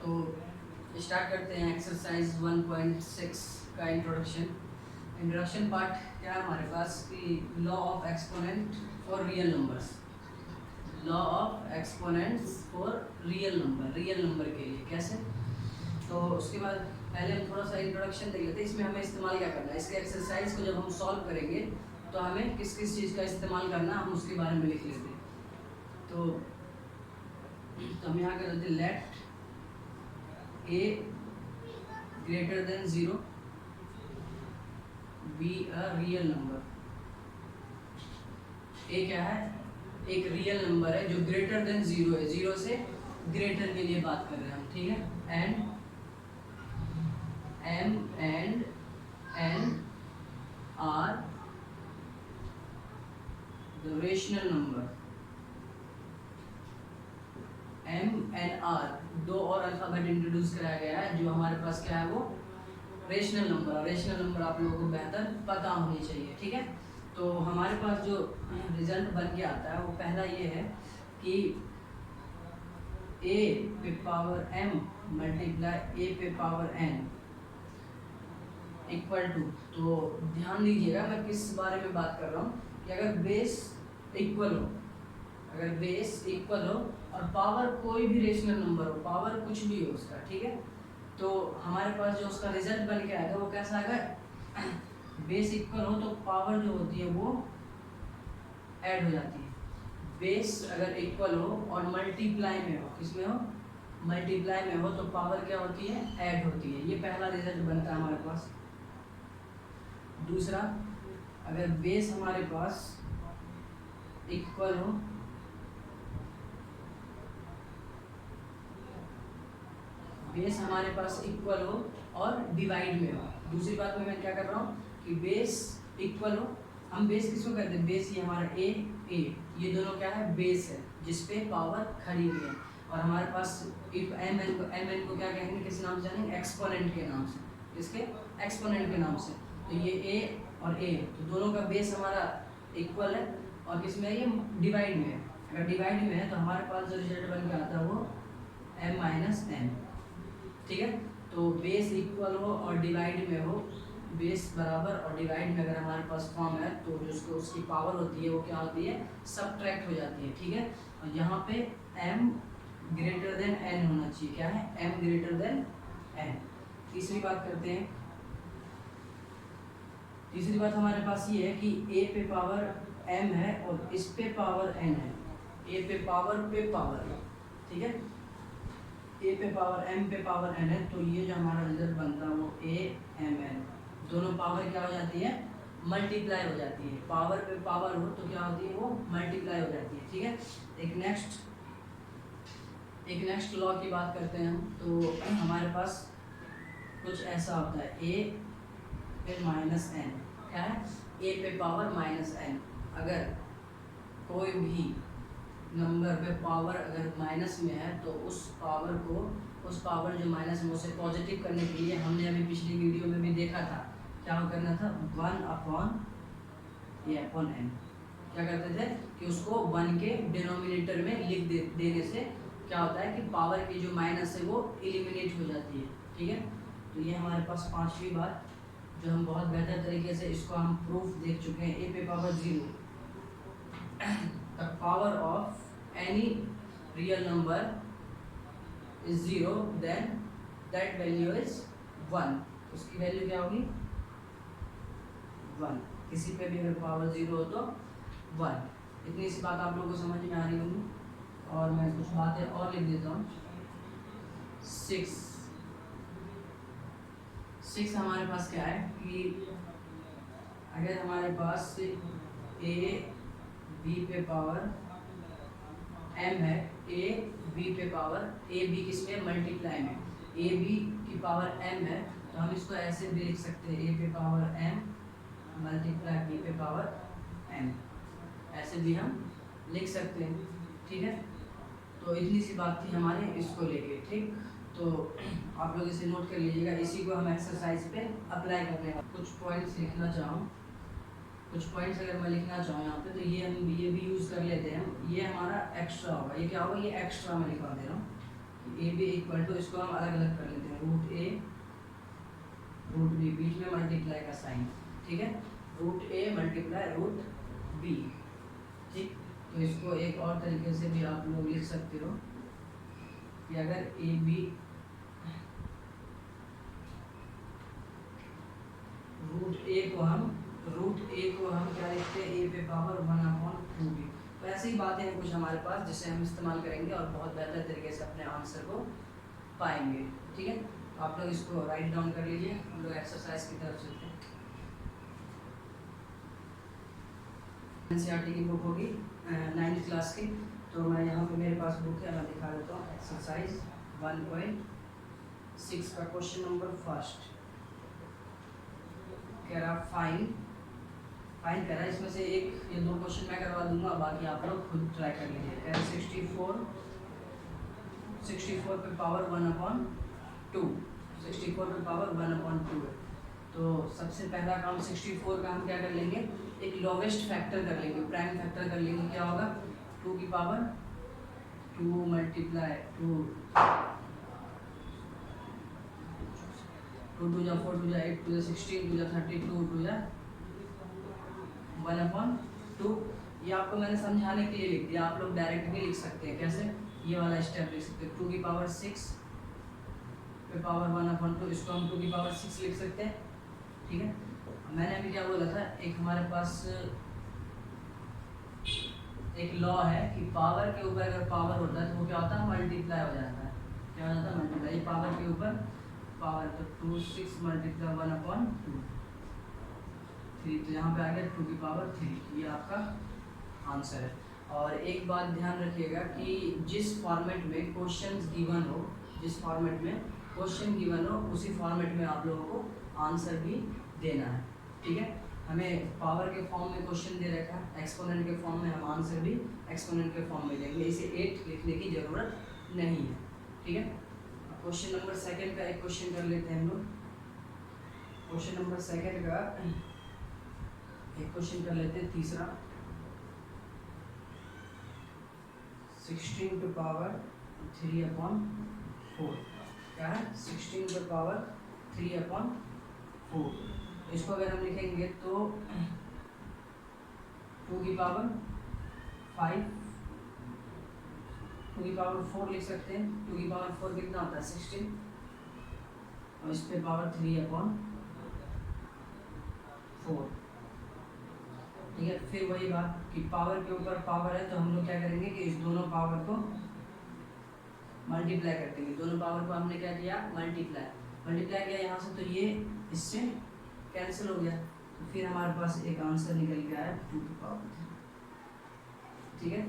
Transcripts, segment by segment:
तो स्टार्ट करते हैं एक्सरसाइज 1.6 का इंट्रोडक्शन पार्ट। क्या है हमारे पास कि law of exponent for real numbers, law of exponents for real number के लिए कैसे। तो उसके बाद पहले हम थोड़ा सा इंट्रोडक्शन देख लेते हैं, इसमें हमें इस्तेमाल क्या करना है। इसके एक्सरसाइज को जब हम सॉल्व करेंगे तो हमें किस किस चीज़ का इस्तेमाल करना हम उसके बारे में लिख लेते हैं। तो हम यहाँ कर देते हैं late a greater than 0 be a real number। a क्या है, एक रियल नंबर है जो ग्रेटर देन 0 है, 0 से ग्रेटर के लिए बात कर रहे हैं हम, ठीक है। And m and n are the rational number। m and r दो और अल्फाबेट इंट्रोड्यूस कराया गया है, जो हमारे पास क्या है वो रेशनल नंबर। रेशनल नंबर आप लोगों को बेहतर पता होनी चाहिए, ठीक है। तो हमारे पास जो रिजल्ट बन के आता है वो पहला ये है कि a पे पावर m मल्टीप्लाई a पे पावर n इक्वल टू। तो ध्यान दीजिएगा मैं किस बारे में बात कर रहा हूँ कि अगर बेस इक्वल हो, अगर बेस इक्वल हो और पावर कोई भी रेशनल नंबर हो, पावर कुछ भी हो उसका, ठीक है, तो हमारे पास जो उसका रिजल्ट बन के आएगा वो कैसा आएगा। बेस इक्वल हो तो पावर जो होती है वो ऐड हो जाती है। बेस अगर इक्वल हो और मल्टीप्लाई में हो, किसमें हो, मल्टीप्लाई में हो, तो पावर क्या होती है, ऐड होती है। ये पहला रिजल्ट बनता है हमारे पास। दूसरा, अगर बेस हमारे पास इक्वल हो, बेस हमारे पास इक्वल हो और डिवाइड में हो। दूसरी बात में मैं क्या कर रहा हूँ कि बेस इक्वल हो, हम बेस किसको कहते हैं, बेस ये हमारा ए, ये दोनों क्या है, बेस है जिसपे पावर खड़ी हुई है। और हमारे पास एम एन को क्या कहेंगे, किस नाम से जानेंगे, एक्सपोनेंट के नाम से। किसके, एक्सपोनेंट के नाम से। तो ये ए और ए, तो दोनों का बेस हमारा इक्वल है और किसमें है, ये डिवाइड में है। अगर डिवाइड में है तो हमारे पास जो रिजल्ट बन के आता है वो m माइनस n, ठीक है। तो बेस इक्वल हो और डिवाइड में हो, बेस बराबर और डिवाइड में अगर हमारे पास फॉर्म है तो जिसको उसकी पावर होती है वो क्या होती है, सबट्रैक्ट हो जाती है, ठीक है। और यहाँ पे m ग्रेटर देन n होना चाहिए। क्या है, m ग्रेटर देन n। तीसरी बात करते हैं। तीसरी बात हमारे पास ये है कि a पे पावर m है और इस पे पावर n है। a पे पावर, ठीक है, a पे पावर m पे पावर n है। तो ये जो हमारा रिजल्ट बनता है वो a m n, दोनों पावर क्या हो जाती है, मल्टीप्लाई हो जाती है। पावर पे पावर हो तो क्या होती है, वो मल्टीप्लाई हो जाती है, ठीक है। एक नेक्स्ट लॉ की बात करते हैं हम। तो हमारे पास कुछ ऐसा होता है, a पे माइनस n, क्या है, a पे पावर माइनस n। अगर कोई भी नंबर पे पावर अगर माइनस में है तो उस पावर जो माइनस में, उसे पॉजिटिव करने के लिए हमने अभी पिछली वीडियो में भी देखा था, क्या करना था, 1 अपॉन n। क्या करते थे कि उसको 1 के डिनोमिनेटर में लिख देने से क्या होता है कि पावर की जो माइनस है वो एलिमिनेट हो जाती है, ठीक है। तो ये हमारे पास पांचवी बात जो हम बहुत बेहतर तरीके से इसको हम प्रूफ देख चुके हैं। a पे power 0, the power of any real number is 0, then that value is 1। उसकी वैल्यू क्या होगी, 1। किसी पे भी अगर पावर 0 हो तो 1। इतनी सी बात आप लोगों को समझ में आ रही होगी। और मैं कुछ बातें और लिख देता हूँ। 6 हमारे पास क्या है कि अगर हमारे पास a b पे पावर m है, a b पे पावर, a b किसमें, मल्टीप्लाई में, a b की पावर m है, तो हम इसको ऐसे भी लिख सकते हैं, a पे पावर m मल्टीप्लाई b पे पावर m, ऐसे भी हम लिख सकते हैं, ठीक है। तो इतनी सी बात थी हमारे इसको लेके, ठीक। तो आप लोग इसे नोट कर लीजिएगा। इसी को हम एक्सरसाइज पे अप्लाई करने का कुछ पॉइंट्स लिखना चाहूँ, कुछ पॉइंट्स अगर मैं लिखना चाहूँ यहाँ पे, तो ये भी यूज़ कर लेते हैं। ये हमारा एक्स्ट्रा होगा, ये क्या होगा, ये एक्स्ट्रा मैं लिखवा दे रहा हूँ, ए बी इक्वल टू, इसको हम अलग अलग कर लेते हैं, रूट ए रूट बी, बीच में मल्टीप्लाई का साइन, ठीक है, root A multiply root B, ठीक। तो इसको एक और तरीके से भी आप लोग लिख सकते हो कि अगर ए बी रूट ए को हम क्या लिखते हैं, ए पे पावर 1/2b। तो ऐसी ही बातें हैं कुछ हमारे पास जिसे हम इस्तेमाल करेंगे और बहुत बेहतर तरीके से अपने आंसर को पाएंगे, ठीक है। आप लोग इसको राइट डाउन कर लीजिए, हम लोग एक्सरसाइज की तरफ चलते हैं। एनसीईआरटी की बुक होगी 9th क्लास की, तो मैं यहाँ पे मेरे पास बुक है, मैं दिखा देता हूँ। एक्सरसाइज 1.6 का क्वेश्चन नंबर फर्स्ट कह रहा फाइंड कह रहा है, इसमें से एक ये दो क्वेश्चन मैं करवा दूंगा, बाकी आप लोग खुद ट्राई कर लीजिए। कह रहा 64 पे पावर 1/2, 64 पे पावर 1/2 है। तो सबसे पहला काम 64 का हम क्या कर लेंगे, एक लोवेस्ट फैक्टर कर लेंगे, प्राइम फैक्टर कर लेंगे। क्या होगा, 2 की पावर 2 मल्टीप्लाई 2 2 जा 4 2 जा 8 2 जा 16 2 जा 32 2 जा 1/2। ये आपको मैंने समझाने के लिए लिख दिया, आप लोग डायरेक्ट भी लिख सकते हैं। कैसे, ये वाला स्टेप लिख सकते हैं, 2 की पावर 6 पे पावर 1/2, इसको हम 2 की पावर 6 लिख सकते हैं, ठीक है। मैंने अभी क्या बोला था, एक हमारे पास एक लॉ है कि पावर के ऊपर अगर पावर होता है तो वो क्या होता है, मल्टीप्लाई हो जाता है। क्या हो जाता है, मल्टीप्लाई। ये पावर के ऊपर पावर, तो 2 6 मल्टीप्लाई 1/2 3, तो यहाँ पे आ गया 2 की पावर 3। ये आपका आंसर है। और एक बात ध्यान रखिएगा कि जिस फॉर्मेट में क्वेश्चंस गिवन हो, जिस फॉर्मेट में क्वेश्चन गिवन हो, उसी फॉर्मेट में आप लोगों को आंसर भी देना है, ठीक है। हमें पावर के फॉर्म में क्वेश्चन दे रखा है, एक्सपोनेंट के फॉर्म में हम आंसर भी एक्सपोनेंट के फॉर्म में देंगे, इसे 8 लिखने की ज़रूरत नहीं है, ठीक है। क्वेश्चन नंबर सेकंड का एक क्वेश्चन कर लेते हैं हम लोग। क्वेश्चन नंबर सेकंड का एक क्वेश्चन कर लेते हैं, तीसरा 16 पे पावर 3/4। क्या है, 16 पे पावर 3/4। इसको अगर हम लिखेंगे तो 2 की पावर 5, 2 की पावर 4 लिख सकते हैं। 2 की पावर 4 कितना होता है, 16, और इस पे पावर 3/4, ठीक है। फिर वही बात कि पावर के ऊपर पावर है, तो हम लोग क्या करेंगे कि इस दोनों पावर को मल्टीप्लाई कर देंगे। दोनों पावर को हमने क्या किया, मल्टीप्लाई किया यहाँ से, तो ये इससे कैंसिल हो गया, तो फिर हमारे पास एक आंसर निकल के आया 2 की पावर 3, ठीक है।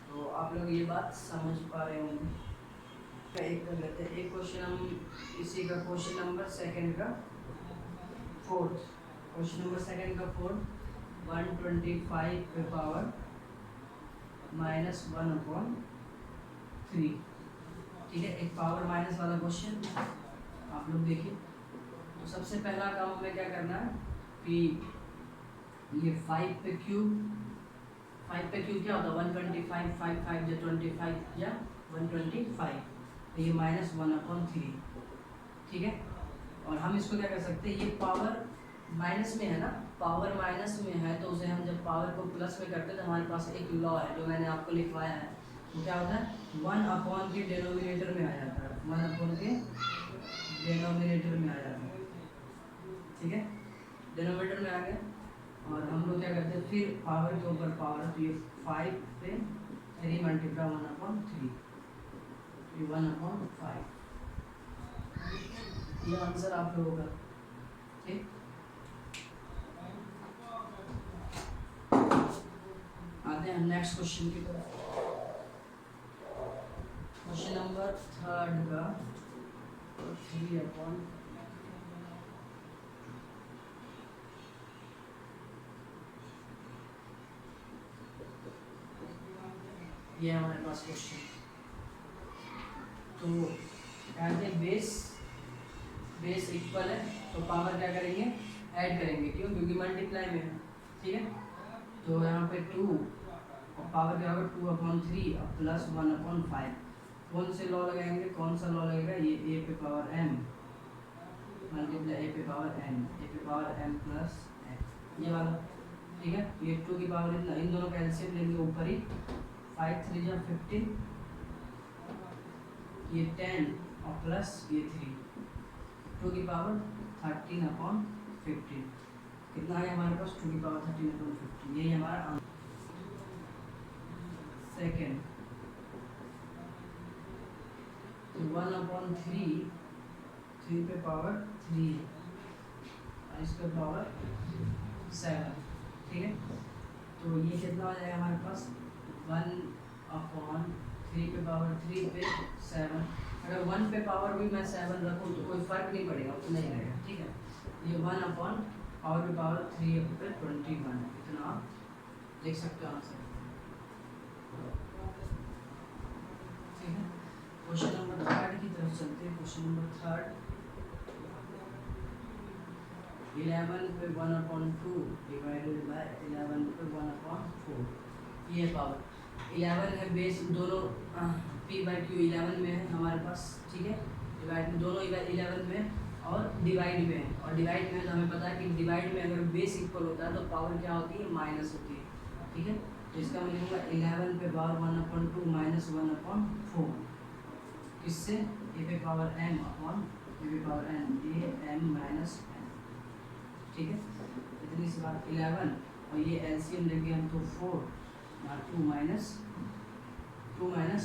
तो आप लोग ये बात समझ पा रहे होंगे। एक कर लेते हैं, एक क्वेश्चन हम इसी का क्वेश्चन नंबर सेकंड का फोर्थ, क्वेश्चन नंबर सेकंड का फोर्थ 125 पे पावर -1/3, ठीक है। एक पावर माइनस वाला क्वेश्चन आप लोग देखिए। तो सबसे पहला काम हमें क्या करना है कि ये 5 पे क्यूब क्या होता है, 125, 5 5 या 25 या 125, तो ये -1/3, ठीक है। और हम इसको क्या कर सकते हैं, ये पावर माइनस में है ना, पावर माइनस में है, तो उसे हम जब पावर को प्लस में करते हैं तो हमारे पास एक लॉ है जो मैंने आपको लिखवाया है, वो क्या होता है, 1/, के डिनोमिनेटर में आ जाता है, 1/, के डिनोमिनेटर में आ जाता है, ठीक है। डिनोमिनेटर में आ गया, और हम लोग क्या करते हैं, फिर पावर के ऊपर पावर, तो ये 5 पे 3 मल्टीप्लाई 1/3, ये 1/5, ये आंसर आप लोगों का, ठीक। आते हैं नेक्स्ट क्वेश्चन की तरफ। क्वेश्चन नंबर थर्ड का 3/, ये हमारे पास क्वेश्चन। तो कहते हैं बेस इक्वल है, तो पावर क्या करेंगे, ऐड करेंगे, क्यों, क्योंकि मल्टीप्लाई में है, ठीक है। तो यहाँ पे 2 और पावर क्या होगा 2/3 और प्लस 1/5, कौन से लॉ लगाएंगे, कौन सा लॉ लगेगा, ये ए पे पावर m मल्टीप्लाई ए पे पावर m प्लस n, ये वाला, ठीक है। ये 2 की पावर इतना, इन दोनों का एलसीएम लेंगे ऊपर ही, 5 3 जा 15, ये 10 और प्लस ये 3, 2 की पावर 13/15, कितना है हमारे पास, 2 की पावर 13/15, यही हमारा आंसर। सेकेंड, तो 1/3, 3 पे पावर 3 है और इसका पावर 7, ठीक है। तो ये कितना हो जाएगा हमारे पास, 1/3 पे पावर 3 पे 7, अगर 1 पे पावर भी मैं 7 रखूँ तो कोई फर्क नहीं पड़ेगा, उतना ही रहेगा, ठीक है। ये 1/पावर पे पावर 3 पे 21, इतना आप देख सकते हो आंसर, ठीक है। क्वेश्चन नंबर 3 की तरफ चलते हैं। क्वेश्चन नंबर 3, 11 पे 1/2 डिवाइडेड बाय 11 पे 1/4, ये पावर 11 है, बेस दोनों p/q 11 में है हमारे पास, ठीक है। डिवाइड दोनों 11 में और डिवाइड में है, और डिवाइड में तो हमें पता है कि डिवाइड में अगर बेस इक्वल होता है तो पावर क्या होती है, माइनस होती है, ठीक है। तो इसका मैं लिखूँगा 11 पे पावर 1/2 माइनस 1/4, किससे, ए पे पावर m अपॉन ए पे पावर n, ए m माइनस n, ठीक है। इतनी सी बात, 11 और ये एलसीएम लेंगे हम तो 4 और 2 माइनस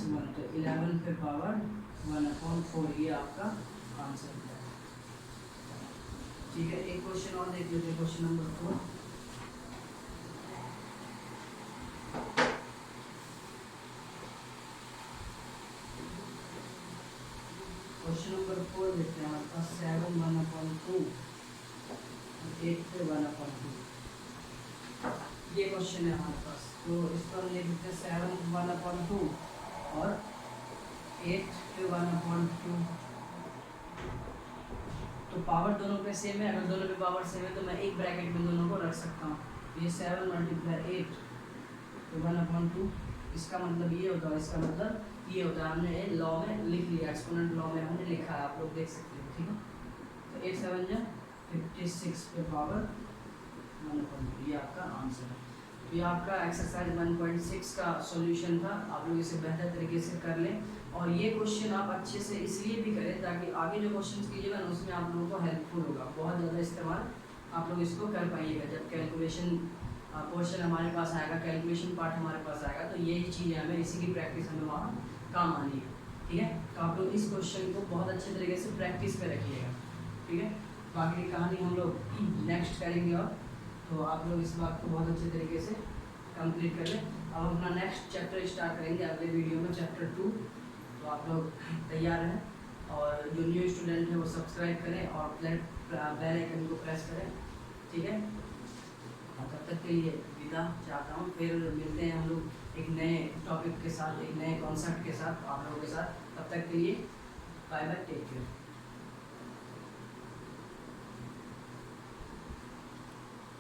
1, तो 11 पे पावर 1/4, ये आपका आंसर है, ठीक है। एक क्वेश्चन और देख लेते हैं, क्वेश्चन नंबर 4। क्वेश्चन नंबर 4 देखते हैं, हमारे पास 7 1/2 8 पे 1/2, ये क्वेश्चन है हमारे पास। तो इस पर लिख देते हैं 7 1/2 और 8 पे 1/2, तो पावर दोनों पे सेम है, अगर दोनों पे पावर सेम है तो मैं एक ब्रैकेट में दोनों को रख सकता हूँ। ये 7 × 8 तो 1/2, इसका मतलब ये होता है, इसका मतलब ये होता है, हमने लॉ में लिख लिया, एक्सपोनेंट लॉ में हमने लिखा है, आप लोग देख सकते हो, ठीक है। तो 8 7 जा 56 पे पावर 1/2, ये आपका आंसर है। तो ये आपका एक्सरसाइज 1.6 का सॉल्यूशन था, आप लोग इसे बेहतर तरीके से कर लें, और ये क्वेश्चन आप अच्छे से इसलिए भी करें ताकि आगे जो क्वेश्चन कीजिएगा ना उसमें आप लोगों को हेल्पफुल होगा, बहुत ज़्यादा इस्तेमाल आप लोग इसको कर पाइएगा। जब कैलकुलेशन क्वेश्चन हमारे पास आएगा, कैलकुलेशन पार्ट हमारे पास आएगा, तो यही चीज़ें हमें, इसी की प्रैक्टिस हमें वहाँ काम आनी है, ठीक है। तो आप लोग इस क्वेश्चन को बहुत अच्छे तरीके से प्रैक्टिस पे रखिएगा, ठीक है। बाकी की कहानी हम लोग नेक्स्ट करेंगे, और तो आप लोग इस बात को बहुत अच्छे तरीके से कंप्लीट कर लें। अब हम अपना नेक्स्ट चैप्टर स्टार्ट करेंगे अगले वीडियो में, चैप्टर 2। तो आप लोग तैयार हैं, और जो न्यू स्टूडेंट है वो सब्सक्राइब करें और बेल आइकन को प्रेस करें, ठीक है। और तब तक के लिए विदा चाहता हूँ, फिर मिलते हैं हम लोग एक नए टॉपिक के साथ, एक नए कॉन्सेप्ट के साथ आप लोगों के साथ। तब तक के लिए बाय बाय, टेक केयर।